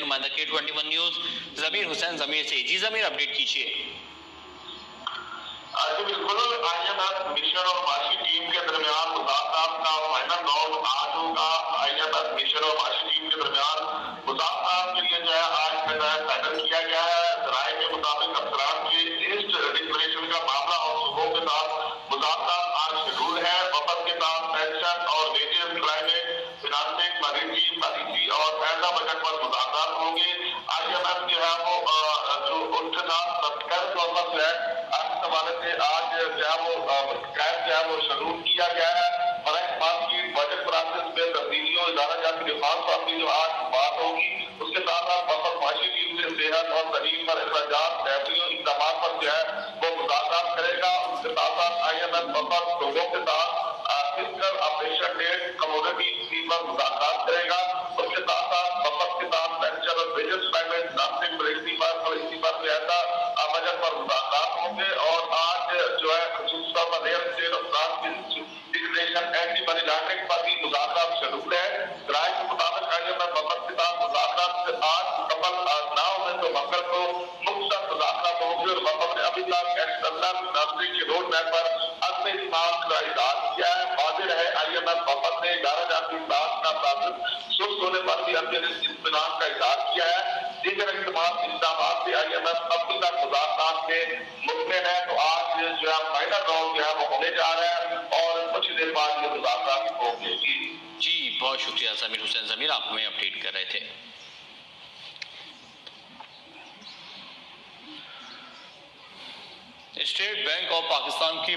نمائندہ K21 news ضمیر حسین ضمیر سے. جی ضمیر، اپڈیٹ کیجیے. جی بالکل، IMF مشن اور معاشی ٹیم کے درمیان مذاکرات کا فائنل راؤنڈ آج ہوگا. IMF مشن اور معاشی ٹیم کے درمیان مذاکرات کے لیے جو ہے آج کا فائنل کیا گیا ہے. ذرائع کے مطابق افسران کے ایسٹ ڈکلریشن کا معاملہ اور صوبوں کے ساتھ مذاکرات آج شیڈول ہے. وفد کے ساتھ پینشن اور ویجز ایمپلائمنٹ، فنانسنگ، پالیسی اور ایسا بجٹ پر مذاکرات ہوں گے. IMF جو ہے وہ جو ان کے ساتھ سبسکرائب پروسیس ہے حوالے سے آج جو ہے وہ شروع کیا گیا ہے. فرائض بات کی بجٹ پروسیس میں تبدیلیوں، ادارہ جاتی ریفارم پر اپنی جو آج بات ہوگی. اس کے ساتھ ساتھ وفد معاشی ٹیم سے صحت اور تعلیم پر اخراجات، تحریریوں، اقدامات پر جو ہے وہ مذاکرات کرے گا. اس کے ساتھ ساتھ IMF وفد لوگوں کے ساتھ فزیکل آپریشن ڈیٹ کموڈٹی فی پر مذاکرات کرے گا. اس کے ساتھ ساتھ وفد کے ساتھ پینشن اور ویجز پیمنٹ، نامسنگ پالیسی پر ایسا بجٹ پر مذاکرات ہوں گے. اور آج جو ہے خصوصی طور پر ریئل اسٹیٹ افراد کی ڈکلریشن، اینٹی منی لانڈرنگ پر بھی مذاکرات شروع ہے. ذرائع کے مطابق IMF وفد کے ساتھ مذاکرات سے آج قبل 9 میں تو منگل کو مختصر مذاکرات ہوں گے. اور وفد نے ابھی تک ایکسٹرنل فنانسنگ کے روڈ میپ پر عدم اتفاق کا اظہار کیا ہے. واضح ہے IMF وفد نے ادارہ جاتی اطلاعات کا پروسیس سست ہونے پر بھی اپنے اطمینان کا اظہار کیا ہے. دیگر اقدامات سے IMF ابھی تک مذاکرات کے مطمئن ہے. تو آج جو ہے فائنل راؤنڈ جو ہے وہ ہونے جا رہا ہے اور کچھ دیر بعد یہ مذاکرات ہوں گے. جی بہت شکریہ ضمیر حسین ضمیر، آپ ہمیں اپڈیٹ کر رہے تھے. اسٹیٹ بینک آف پاکستان کی